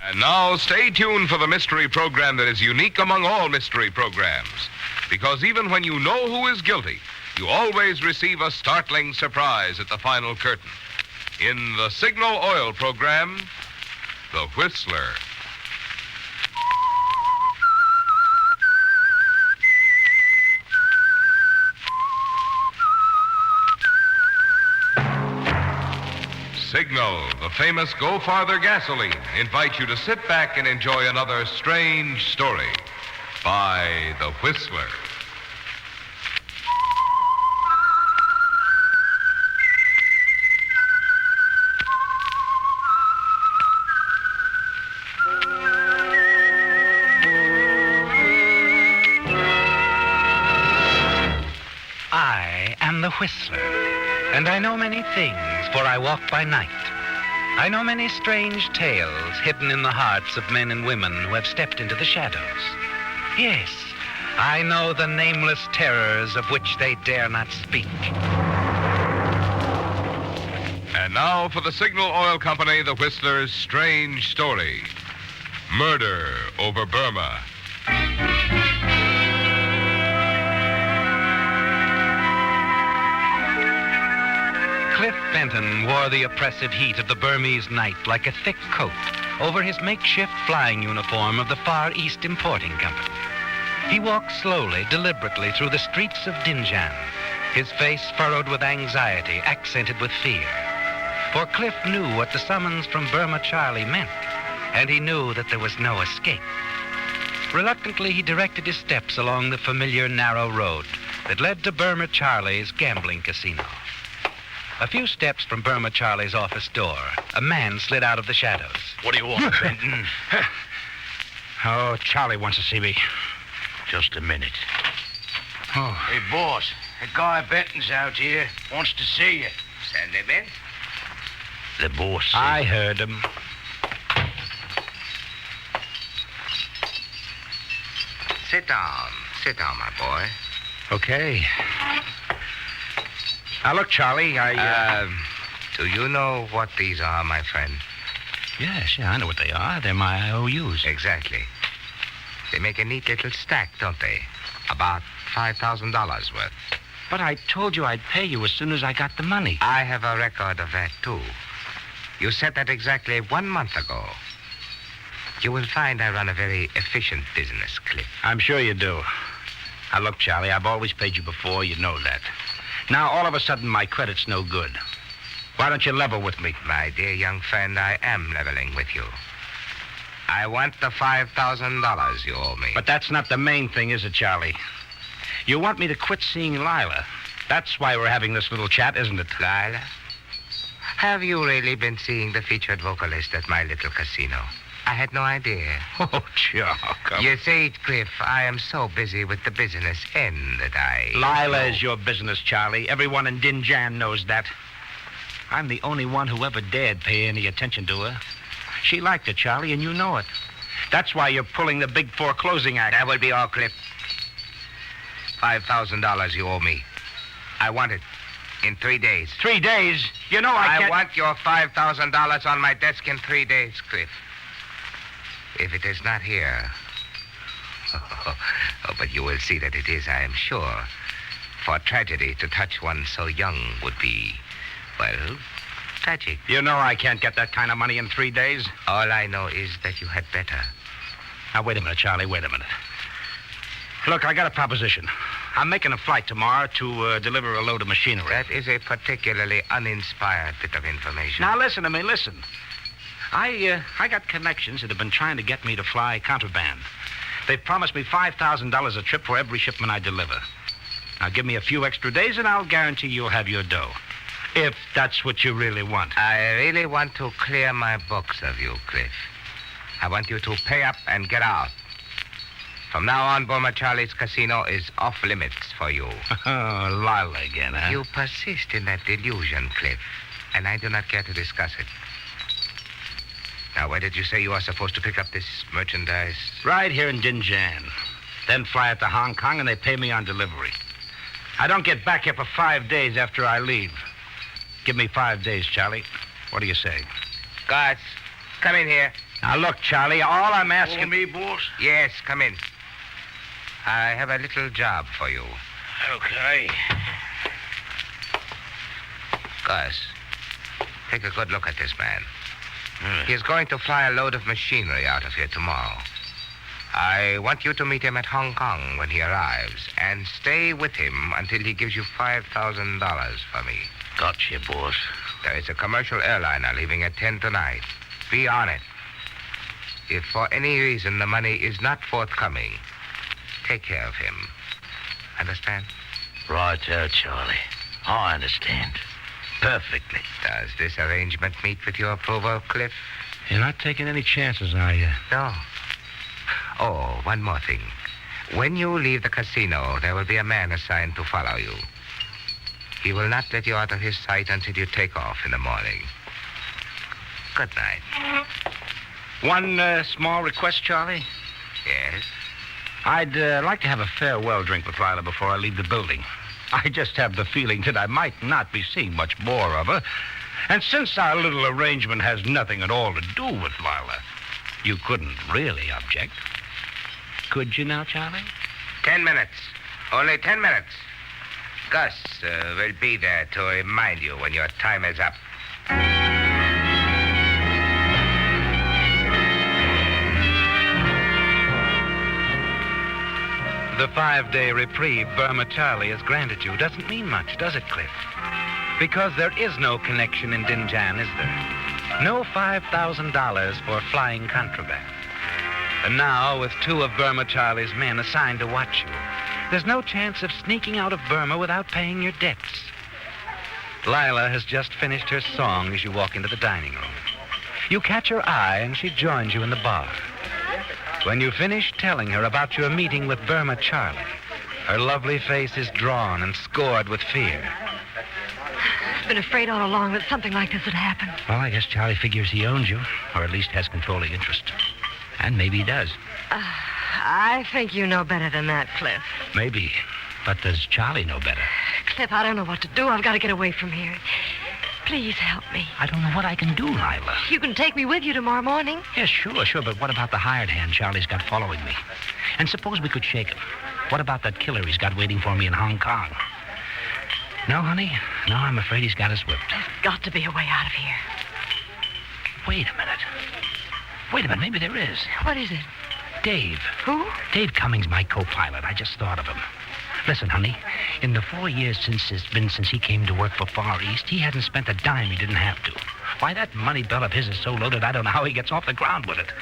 And now, stay tuned for the mystery program that is unique among all mystery programs. Because even when you know who is guilty, you always receive a startling surprise at the final curtain. In the Signal Oil program, The Whistler. Signal, the famous Go Farther gasoline, invites you to sit back and enjoy another strange story by The Whistler. I am the Whistler, and I know many things, for I walk by night. I know many strange tales hidden in the hearts of men and women who have stepped into the shadows. Yes, I know the nameless terrors of which they dare not speak. And now for the Signal Oil Company, The Whistler's strange story. Murder over Burma. Cliff Benton wore the oppressive heat of the Burmese night like a thick coat over his makeshift flying uniform of the Far East Importing Company. He walked slowly, deliberately through the streets of Dinjan, his face furrowed with anxiety, accented with fear. For Cliff knew what the summons from Burma Charlie meant, and he knew that there was no escape. Reluctantly, he directed his steps along the familiar narrow road that led to Burma Charlie's gambling casino. A few steps from Burma Charlie's office door, a man slid out of the shadows. What do you want, Benton? Oh, Charlie wants to see me. Just a minute. Oh. Hey, boss, that guy Benton's out here. Wants to see you. Send him in. The boss. I heard him. Sit down. Sit down, my boy. Okay. Now, look, Charlie, Do you know what these are, my friend? Yes, I know what they are. They're my IOUs. Exactly. They make a neat little stack, don't they? About $5,000 worth. But I told you I'd pay you as soon as I got the money. I have a record of that, too. You said that exactly 1 month ago. You will find I run a very efficient business, Cliff. I'm sure you do. Now, look, Charlie, I've always paid you before. You know that. Now, all of a sudden, my credit's no good. Why don't you level with me? My dear young friend, I am leveling with you. I want the $5,000 you owe me. But that's not the main thing, is it, Charlie? You want me to quit seeing Lila. That's why we're having this little chat, isn't it? Lila? Have you really been seeing the featured vocalist at my little casino? I had no idea. Oh, Chuck. You see, Cliff, I am so busy with the business end that I... Lila is your business, Charlie. Everyone in Dinjan knows that. I'm the only one who ever dared pay any attention to her. She liked it, Charlie, and you know it. That's why you're pulling the big foreclosing act. That will be all, Cliff. $5,000 you owe me. I want it in 3 days. 3 days? You know I can't... I want your $5,000 on my desk in 3 days, Cliff. If it is not here... Oh, but you will see that it is, I am sure. For tragedy to touch one so young would be, well, tragic. You know I can't get that kind of money in 3 days. All I know is that you had better. Now, wait a minute, Charlie, wait a minute. Look, I got a proposition. I'm making a flight tomorrow to deliver a load of machinery. That is a particularly uninspired bit of information. Now, listen to me, listen. I got connections that have been trying to get me to fly contraband. They've promised me $5,000 a trip for every shipment I deliver. Now, give me a few extra days, and I'll guarantee you'll have your dough. If that's what you really want. I really want to clear my books of you, Cliff. I want you to pay up and get out. From now on, Burma Charlie's casino is off limits for you. Oh, Lila again, huh? You persist in that delusion, Cliff, and I do not care to discuss it. Now, where did you say you are supposed to pick up this merchandise? Right here in Dinjan. Then fly it to Hong Kong, and they pay me on delivery. I don't get back here for 5 days after I leave. Give me 5 days, Charlie. What do you say? Guards, come in here. Now, look, Charlie, all I'm For asking... me, boss? Yes, come in. I have a little job for you. Okay. Gus, take a good look at this man. He is going to fly a load of machinery out of here tomorrow. I want you to meet him at Hong Kong when he arrives and stay with him until he gives you $5,000 for me. Gotcha, boss. There is a commercial airliner leaving at 10 tonight. Be on it. If for any reason the money is not forthcoming, take care of him. Understand? Right there, Charlie. I understand. Perfectly. Does this arrangement meet with your approval, Cliff? You're not taking any chances, are you? No. Oh, one more thing. When you leave the casino, there will be a man assigned to follow you. He will not let you out of his sight until you take off in the morning. Good night. One small request, Charlie. Yes? I'd like to have a farewell drink with Lila before I leave the building. I just have the feeling that I might not be seeing much more of her. And since our little arrangement has nothing at all to do with Lila, you couldn't really object. Could you now, Charlie? 10 minutes. Only 10 minutes. Gus will be there to remind you when your time is up. The 5-day reprieve Burma Charlie has granted you doesn't mean much, does it, Cliff? Because there is no connection in Dinjan, is there? No $5,000 for flying contraband. And now, with 2 of Burma Charlie's men assigned to watch you, there's no chance of sneaking out of Burma without paying your debts. Lila has just finished her song as you walk into the dining room. You catch her eye and she joins you in the bar. When you finish telling her about your meeting with Burma Charlie, her lovely face is drawn and scored with fear. I've been afraid all along that something like this would happen. Well, I guess Charlie figures he owns you, or at least has controlling interest. And maybe he does. I think you know better than that, Cliff. Maybe. But does Charlie know better? Cliff, I don't know what to do. I've got to get away from here. Please help me. I don't know what I can do, Lila. You can take me with you tomorrow morning. Yes, sure. But what about the hired hand Charlie's got following me? And suppose we could shake him. What about that killer he's got waiting for me in Hong Kong? No, honey. No, I'm afraid he's got us whipped. There's got to be a way out of here. Wait a minute. Maybe there is. What is it? Dave. Who? Dave Cummings, my co-pilot. I just thought of him. Listen, honey, in the 4 years since he came to work for Far East, he hasn't spent a dime he didn't have to. Why, that money belt of his is so loaded, I don't know how he gets off the ground with it.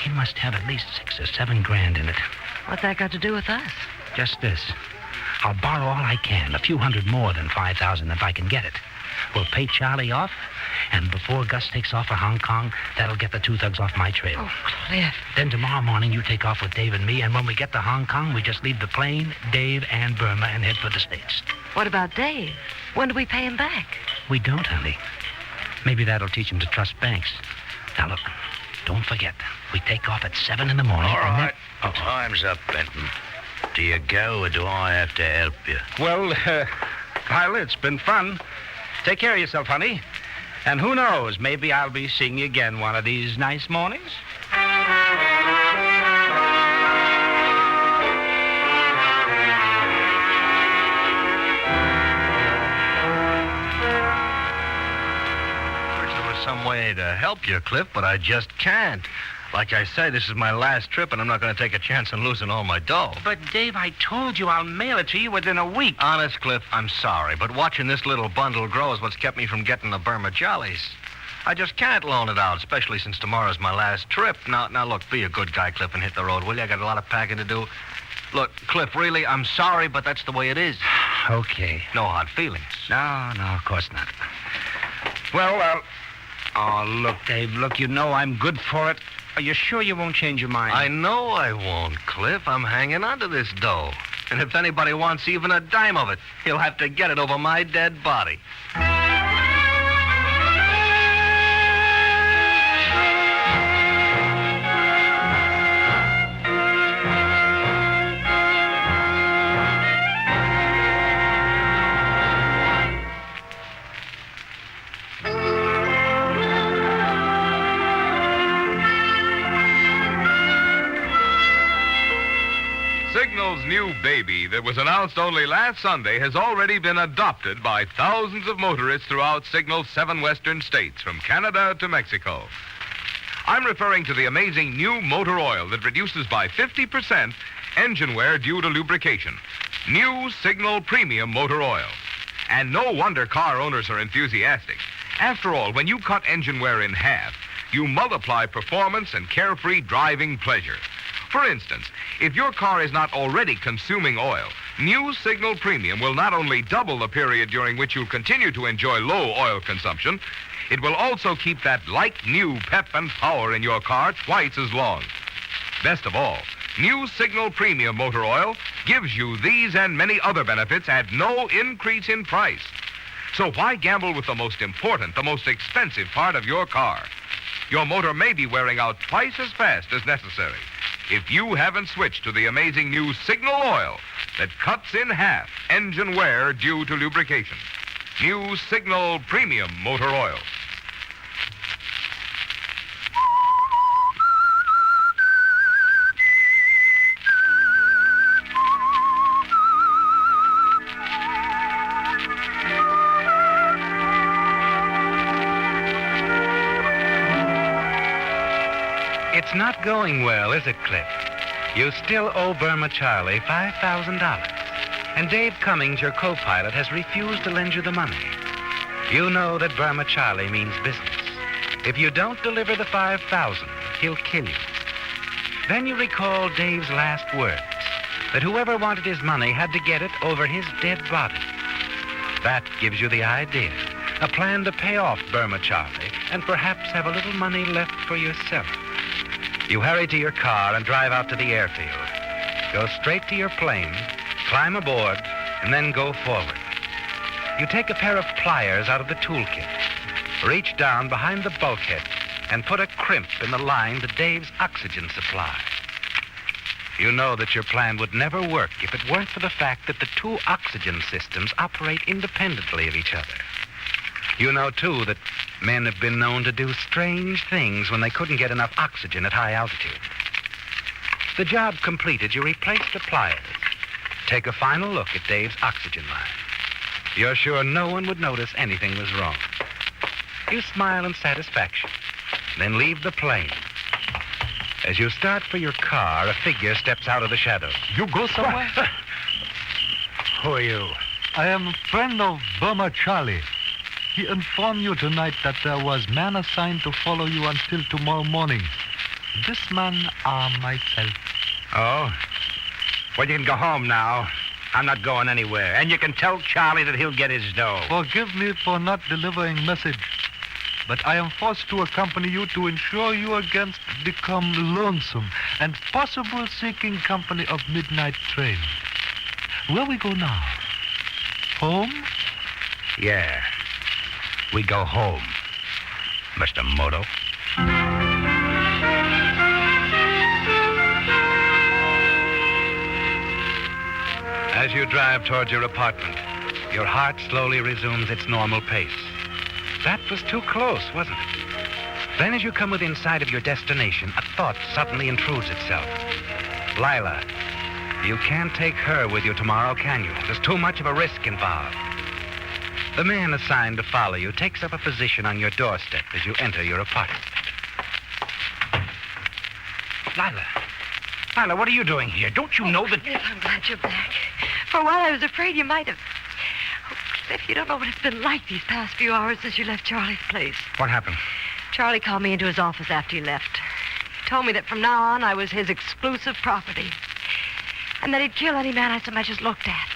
He must have at least $6 or $7 grand in it. What's that got to do with us? Just this. I'll borrow all I can, a few hundred more than 5,000 if I can get it. We'll pay Charlie off, and before Gus takes off for Hong Kong, that'll get the 2 thugs off my trail. Oh, Cliff. Then tomorrow morning, you take off with Dave and me, and when we get to Hong Kong, we just leave the plane, Dave, and Burma, and head for the States. What about Dave? When do we pay him back? We don't, honey. Maybe that'll teach him to trust banks. Now, look, don't forget, we take off at 7 in the morning. All and right. then... Time's up, Benton. Do you go or do I have to help you? Well, Lila, it's been fun. Take care of yourself, honey. And who knows, maybe I'll be seeing you again one of these nice mornings. Wish there was some way to help you, Cliff, but I just can't. Like I said, this is my last trip, and I'm not going to take a chance on losing all my dough. But, Dave, I told you I'll mail it to you within a week. Honest, Cliff, I'm sorry, but watching this little bundle grow is what's kept me from getting the Burma Jollies. I just can't loan it out, especially since tomorrow's my last trip. Now, look, be a good guy, Cliff, and hit the road, will you? I got a lot of packing to do. Look, Cliff, really, I'm sorry, but that's the way it is. Okay. No hard feelings. No, of course not. Well, oh, look, Dave, look, you know I'm good for it. Are you sure you won't change your mind? I know I won't, Cliff. I'm hanging on to this dough. And if anybody wants even a dime of it, he'll have to get it over my dead body. Gamble's new baby that was announced only last Sunday has already been adopted by thousands of motorists throughout Signal's 7 western states, from Canada to Mexico. I'm referring to the amazing new motor oil that reduces by 50% engine wear due to lubrication. New Signal Premium Motor Oil. And no wonder car owners are enthusiastic. After all, when you cut engine wear in half, you multiply performance and carefree driving pleasure. For instance, if your car is not already consuming oil, new Signal Premium will not only double the period during which you'll continue to enjoy low oil consumption, it will also keep that like-new pep and power in your car twice as long. Best of all, new Signal Premium Motor Oil gives you these and many other benefits at no increase in price. So why gamble with the most important, the most expensive part of your car? Your motor may be wearing out twice as fast as necessary if you haven't switched to the amazing new Signal Oil that cuts in half engine wear due to lubrication. New Signal Premium Motor Oil. It's not going well, is it, Cliff? You still owe Burma Charlie $5,000. And Dave Cummings, your co-pilot, has refused to lend you the money. You know that Burma Charlie means business. If you don't deliver the $5,000, he'll kill you. Then you recall Dave's last words, that whoever wanted his money had to get it over his dead body. That gives you the idea, a plan to pay off Burma Charlie and perhaps have a little money left for yourself. You hurry to your car and drive out to the airfield. Go straight to your plane, climb aboard, and then go forward. You take a pair of pliers out of the toolkit, reach down behind the bulkhead, and put a crimp in the line to Dave's oxygen supply. You know that your plan would never work if it weren't for the fact that the two oxygen systems operate independently of each other. You know, too, that men have been known to do strange things when they couldn't get enough oxygen at high altitude. The job completed, you replace the pliers. Take a final look at Dave's oxygen line. You're sure no one would notice anything was wrong. You smile in satisfaction, then leave the plane. As you start for your car, a figure steps out of the shadows. You go somewhere? Who are you? I am a friend of Burma Charlie. He informed you tonight that there was man assigned to follow you until tomorrow morning. This man are myself. Oh? Well, you can go home now. I'm not going anywhere. And you can tell Charlie that he'll get his dough. Forgive me for not delivering message, but I am forced to accompany you to ensure you against become lonesome and possible seeking company of midnight train. Where we go now? Home? Yeah. We go home, Mr. Moto. As you drive towards your apartment, your heart slowly resumes its normal pace. That was too close, wasn't it? Then as you come within sight of your destination, a thought suddenly intrudes itself. Lila, you can't take her with you tomorrow, can you? There's too much of a risk involved. The man assigned to follow you takes up a position on your doorstep as you enter your apartment. Lila, what are you doing here? Don't you know that... Cliff, I'm glad you're back. For a while, I was afraid you might have... Oh, Cliff, you don't know what it's been like these past few hours since you left Charlie's place. What happened? Charlie called me into his office after you left. He told me that from now on, I was his exclusive property. And that he'd kill any man I so much as looked at.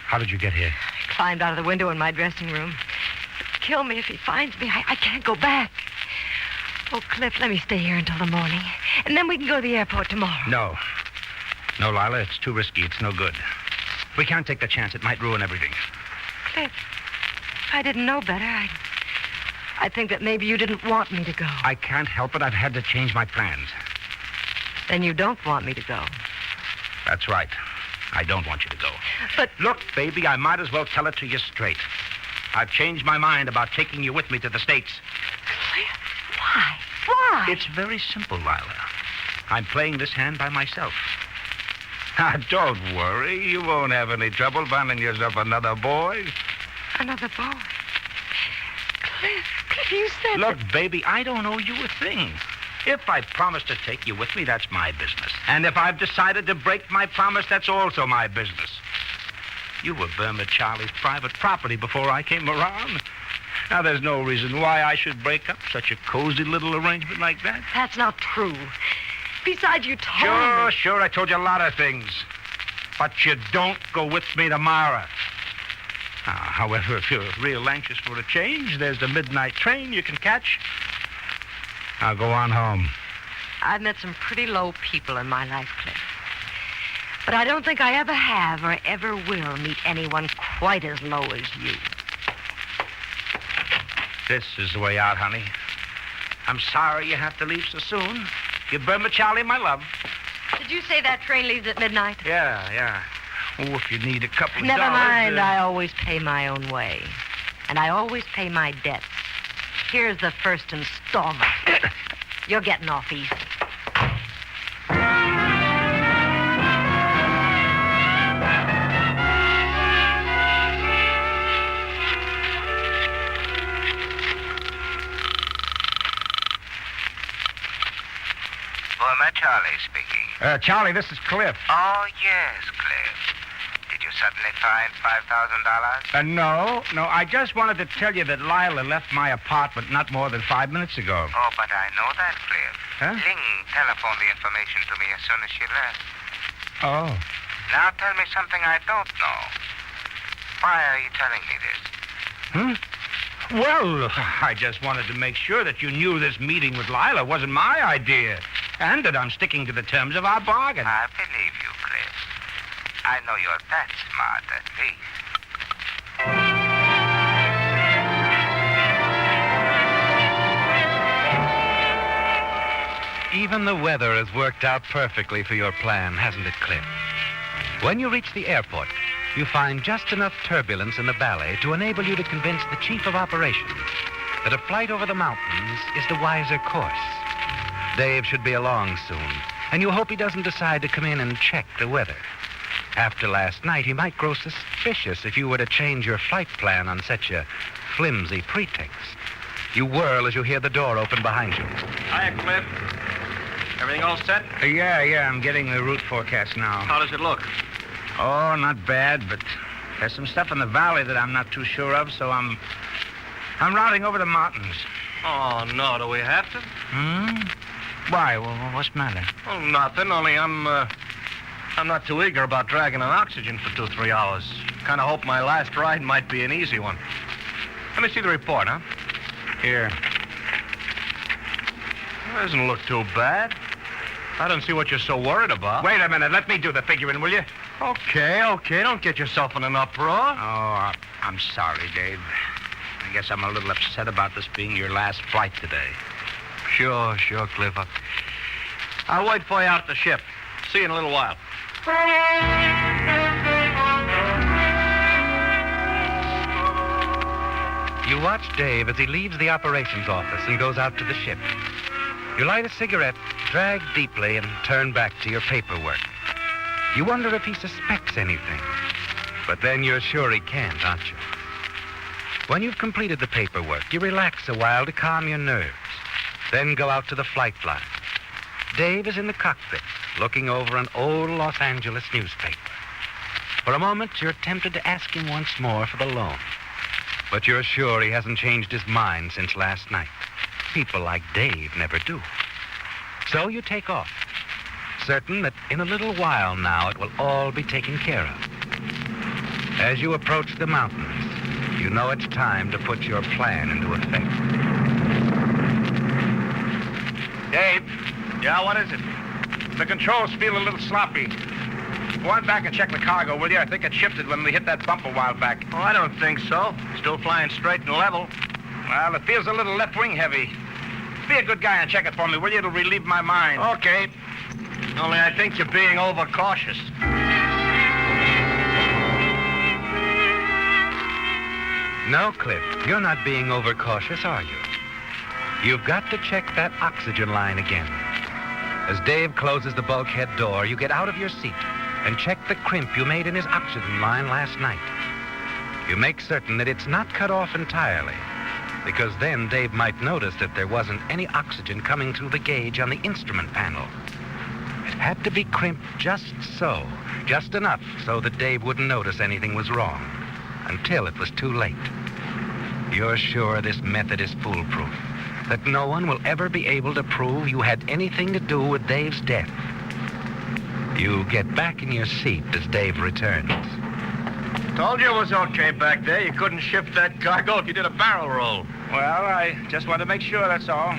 How did you get here? I climbed out of the window in my dressing room. He'd kill me if he finds me. I can't go back. Oh, Cliff, let me stay here until the morning. And then we can go to the airport tomorrow. No. No, Lila, it's too risky. It's no good. We can't take the chance. It might ruin everything. Cliff, if I didn't know better, I'd think that maybe you didn't want me to go. I can't help it. I've had to change my plans. Then you don't want me to go. That's right. I don't want you to go. But... Look, baby, I might as well tell it to you straight. I've changed my mind about taking you with me to the States. Cliff, why? Why? It's very simple, Lila. I'm playing this hand by myself. Don't worry. You won't have any trouble finding yourself another boy. Another boy. Cliff, you said... Look, baby, I don't owe you a thing. If I promise to take you with me, that's my business. And if I've decided to break my promise, that's also my business. You were Burma Charlie's private property before I came around. Now, there's no reason why I should break up such a cozy little arrangement like that. That's not true. Besides, you told me... Sure, I told you a lot of things. But you don't go with me tomorrow. However, if you're real anxious for a change, there's the midnight train you can catch. Now go on home. I've met some pretty low people in my life, Cliff. But I don't think I ever have or ever will meet anyone quite as low as you. This is the way out, honey. I'm sorry you have to leave so soon. Give Burma Charlie my love. Did you say that train leaves at midnight? Yeah. Oh, if you need a couple of Never dollars... mind. I always pay my own way. And I always pay my debts. Here's the first installment. You're getting off easy. Burma Charlie speaking. Charlie, this is Cliff. Oh, yes, Cliff. Did you suddenly find $5,000? No. I just wanted to tell you that Lila left my apartment not more than 5 minutes ago. Oh, but I know that, Cliff. Huh? Ling telephoned the information to me as soon as she left. Oh. Now tell me something I don't know. Why are you telling me this? Well, I just wanted to make sure that you knew this meeting with Lila wasn't my idea. And that I'm sticking to the terms of our bargain. I believe you, Cliff. I know you're that smart, at least. Even the weather has worked out perfectly for your plan, hasn't it, Cliff? When you reach the airport, you find just enough turbulence in the ballet to enable you to convince the chief of operations that a flight over the mountains is the wiser course. Dave should be along soon, and you hope he doesn't decide to come in and check the weather. After last night, he might grow suspicious if you were to change your flight plan on such a flimsy pretext. You whirl as you hear the door open behind you. Hiya, Cliff. Everything all set? Yeah, I'm getting the route forecast now. How does it look? Oh, not bad, but there's some stuff in the valley that I'm not too sure of, so I'm routing over the mountains. Oh, no, do we have to? Why? Well, what's the matter? Oh, nothing, only I'm not too eager about dragging on oxygen for 2-3 hours. Kind of hope my last ride might be an easy one. Let me see the report, huh? Here. Doesn't look too bad. I don't see what you're so worried about. Wait a minute. Let me do the figuring, will you? Okay. Don't get yourself in an uproar. Oh, I'm sorry, Dave. I guess I'm a little upset about this being your last flight today. Sure, Cliff. I'll wait for you out at the ship. See you in a little while. You watch Dave as he leaves the operations office and goes out to the ship. You light a cigarette, drag deeply, and turn back to your paperwork. You wonder if he suspects anything. But then you're sure he can't, aren't you? When you've completed the paperwork, you relax a while to calm your nerves. Then go out to the flight line. Dave is in the cockpit, looking over an old Los Angeles newspaper. For a moment, you're tempted to ask him once more for the loan. But you're sure he hasn't changed his mind since last night. People like Dave never do. So you take off, certain that in a little while now it will all be taken care of. As you approach the mountains, you know it's time to put your plan into effect. Dave, Yeah, what is it? the controls feel a little sloppy. Go on back and check the cargo, will you? I think it shifted when we hit that bump a while back. Oh, I don't think so. Still flying straight and level. Well, it feels a little left wing heavy. Be a good guy and check it for me, will you? It'll relieve my mind. Okay. Only I think you're being overcautious. No, Cliff, you're not being overcautious, are you? You've got to check that oxygen line again. As Dave closes the bulkhead door, you get out of your seat and check the crimp you made in his oxygen line last night. You make certain that it's not cut off entirely, because then Dave might notice that there wasn't any oxygen coming through the gauge on the instrument panel. It had to be crimped just so, just enough so that Dave wouldn't notice anything was wrong, until it was too late. You're sure this method is foolproof, that no one will ever be able to prove you had anything to do with Dave's death. You get back in your seat as Dave returns. Told you it was okay back there. You couldn't shift that cargo if you did a barrel roll. Well, I just wanted to make sure, that's all.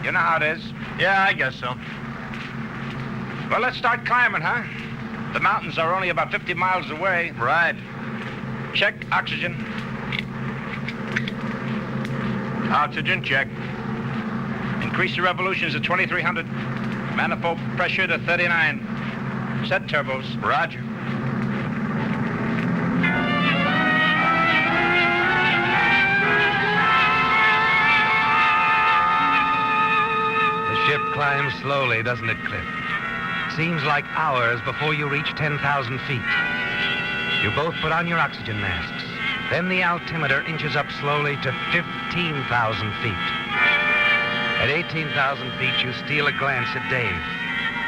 You know how it is. Yeah, I guess so. Well, let's start climbing, huh? The mountains are only about 50 miles away. Right. Check oxygen. Oxygen check. Increase the revolutions to 2,300. Manifold pressure to 39. Set turbos. Roger. The ship climbs slowly, doesn't it, Cliff? Seems like hours before you reach 10,000 feet. You both put on your oxygen masks. Then the altimeter inches up slowly to 15,000 feet. At 18,000 feet, you steal a glance at Dave.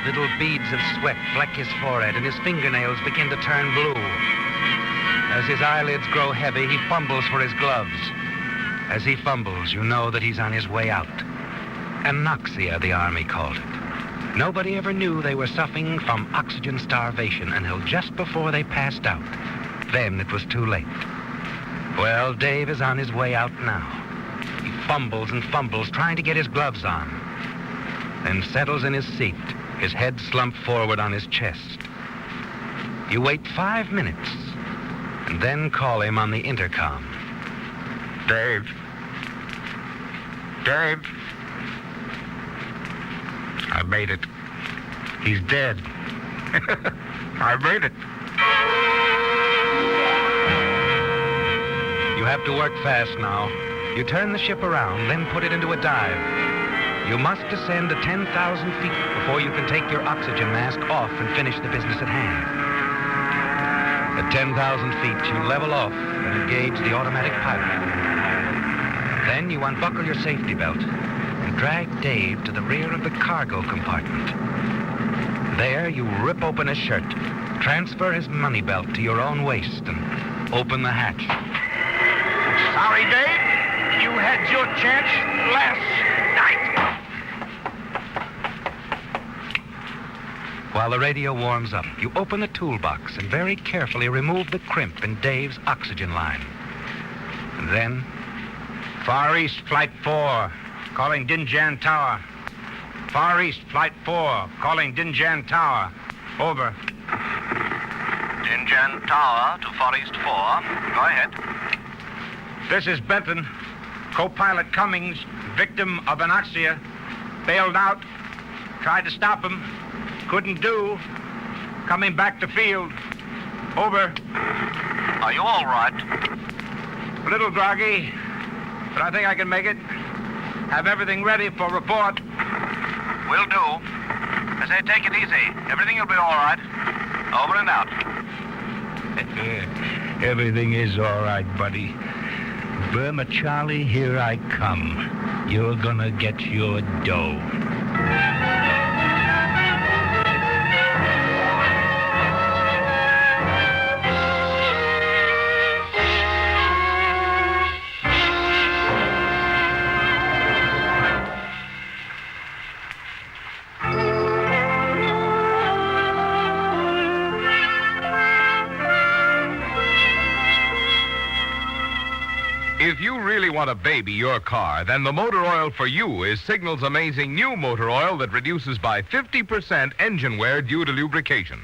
Little beads of sweat fleck his forehead, and his fingernails begin to turn blue. As his eyelids grow heavy, he fumbles for his gloves. As he fumbles, you know that he's on his way out. Anoxia, the Army called it. Nobody ever knew they were suffering from oxygen starvation until just before they passed out. Then it was too late. Well, Dave is on his way out now. He fumbles and fumbles, trying to get his gloves on. Then settles in his seat, his head slumped forward on his chest. You wait 5 minutes, and then call him on the intercom. Dave. Dave. I made it. He's dead. I made it. You have to work fast now. You turn the ship around, then put it into a dive. You must descend to 10,000 feet before you can take your oxygen mask off and finish the business at hand. At 10,000 feet, you level off and engage the automatic pilot. Then you unbuckle your safety belt and drag Dave to the rear of the cargo compartment. There, you rip open his shirt, transfer his money belt to your own waist, and open the hatch. Sorry, Dave. You had your chance last night. While the radio warms up, you open the toolbox and very carefully remove the crimp in Dave's oxygen line. And then, Far East Flight 4, calling Dinjan Tower. Far East Flight 4, calling Dinjan Tower. Over. Dinjan Tower to Far East 4. Go ahead. This is Benton. Co-pilot Cummings, victim of anoxia. Bailed out. Tried to stop him. Couldn't do. Coming back to field. Over. Are you all right? A little groggy, but I think I can make it. Have everything ready for report. Will do. I say, take it easy. Everything will be all right. Over and out. Everything is all right, buddy. Burma Charlie, here I come. You're gonna get your dough. If you really want to baby your car, then the motor oil for you is Signal's amazing new motor oil that reduces by 50% engine wear due to lubrication.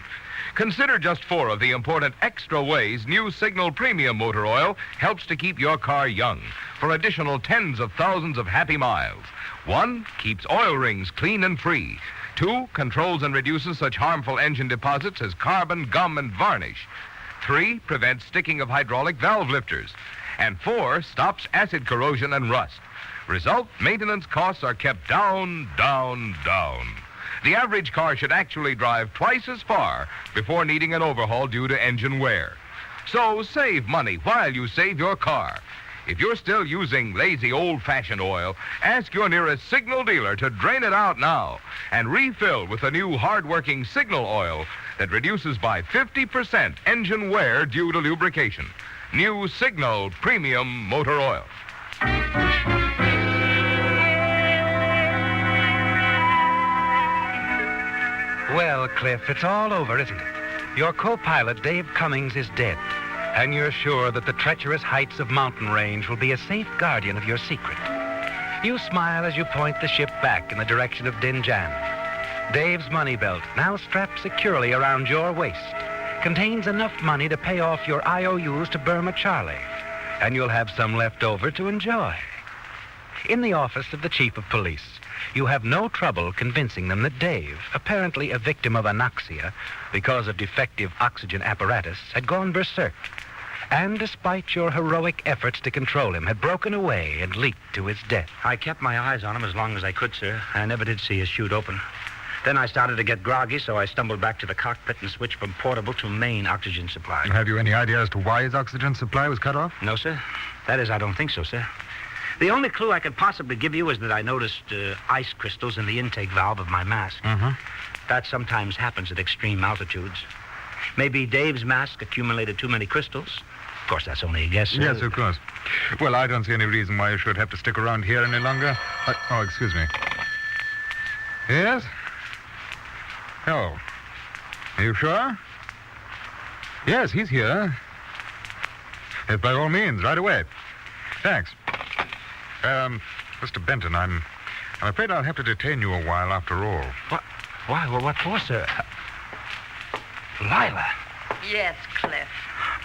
Consider just 4 of the important extra ways new Signal Premium Motor Oil helps to keep your car young for additional tens of thousands of happy miles. 1, keeps oil rings clean and free. 2, controls and reduces such harmful engine deposits as carbon, gum, and varnish. 3, prevents sticking of hydraulic valve lifters. And 4, stops acid corrosion and rust. Result, maintenance costs are kept down, down, down. The average car should actually drive twice as far before needing an overhaul due to engine wear. So save money while you save your car. If you're still using lazy old-fashioned oil, ask your nearest Signal dealer to drain it out now and refill with the new hard-working Signal oil that reduces by 50% engine wear due to lubrication. New Signal Premium Motor Oil. Well, Cliff, it's all over, isn't it? Your co-pilot, Dave Cummings, is dead. And you're sure that the treacherous heights of mountain range will be a safe guardian of your secret. You smile as you point the ship back in the direction of Dinjan. Dave's money belt, now strapped securely around your waist, contains enough money to pay off your IOUs to Burma Charlie. And you'll have some left over to enjoy. In the office of the chief of police, you have no trouble convincing them that Dave, apparently a victim of anoxia because of defective oxygen apparatus, had gone berserk. And despite your heroic efforts to control him, had broken away and leaped to his death. I kept my eyes on him as long as I could, sir. I never did see his chute open. Then I started to get groggy, so I stumbled back to the cockpit and switched from portable to main oxygen supply. Have you any idea as to why his oxygen supply was cut off? No, sir. That is, I don't think so, sir. The only clue I could possibly give you is that I noticed ice crystals in the intake valve of my mask. Mm-hmm. That sometimes happens at extreme altitudes. Maybe Dave's mask accumulated too many crystals. Of course, that's only a guess, sir. Yes, of course. Well, I don't see any reason why you should have to stick around here any longer. Oh, excuse me. Yes? Oh. Are you sure? Yes, he's here. Yes, by all means, right away. Thanks. Mr. Benton, I'm afraid I'll have to detain you a while after all. What? Why? Well, what for, sir? Lila. Yes, Cliff.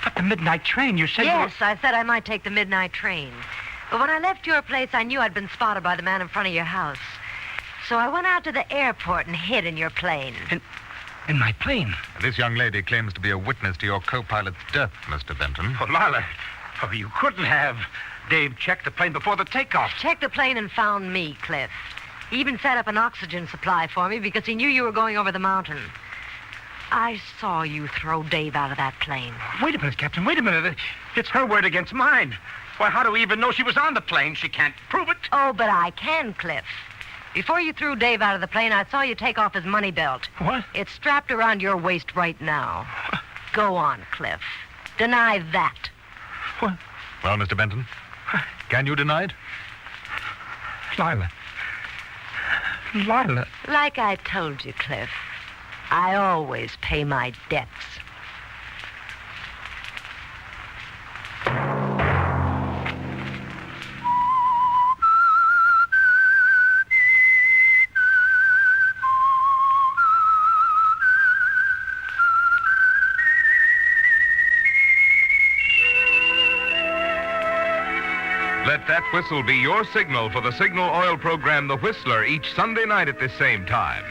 But the midnight train, you said Yes, I said I might take the midnight train. But when I left your place, I knew I'd been spotted by the man in front of your house. So I went out to the airport and hid in your plane. In my plane? This young lady claims to be a witness to your co-pilot's death, Mr. Benton. Oh, Lila. Oh, you couldn't have. Dave checked the plane before the takeoff. Checked the plane and found me, Cliff. He even set up an oxygen supply for me because he knew you were going over the mountain. I saw you throw Dave out of that plane. Wait a minute, Captain. Wait a minute. It's her word against mine. Why, how do we even know she was on the plane? She can't prove it. Oh, but I can, Cliff. Before you threw Dave out of the plane, I saw you take off his money belt. What? It's strapped around your waist right now. Go on, Cliff. Deny that. What? Well, Mr. Benton, can you deny it? Lila. Lila. Like I told you, Cliff, I always pay my debts. Let that whistle be your signal for the Signal Oil program, The Whistler, each Sunday night at this same time.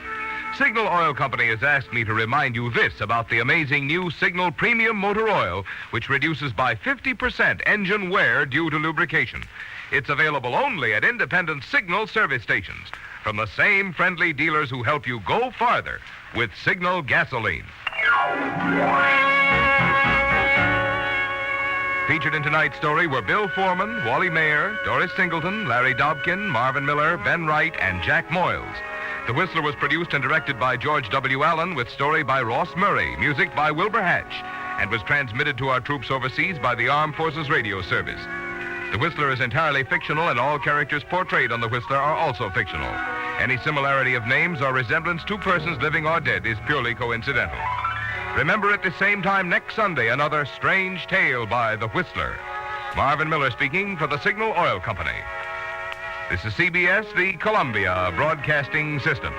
Signal Oil Company has asked me to remind you this about the amazing new Signal Premium Motor Oil, which reduces by 50% engine wear due to lubrication. It's available only at independent Signal service stations from the same friendly dealers who help you go farther with Signal gasoline. Featured in tonight's story were Bill Foreman, Wally Mayer, Doris Singleton, Larry Dobkin, Marvin Miller, Ben Wright, and Jack Moyles. The Whistler was produced and directed by George W. Allen with story by Ross Murray, music by Wilbur Hatch, and was transmitted to our troops overseas by the Armed Forces Radio Service. The Whistler is entirely fictional, and all characters portrayed on The Whistler are also fictional. Any similarity of names or resemblance to persons living or dead is purely coincidental. Remember at the same time next Sunday, another strange tale by The Whistler. Marvin Miller speaking for the Signal Oil Company. This is CBS, the Columbia Broadcasting System.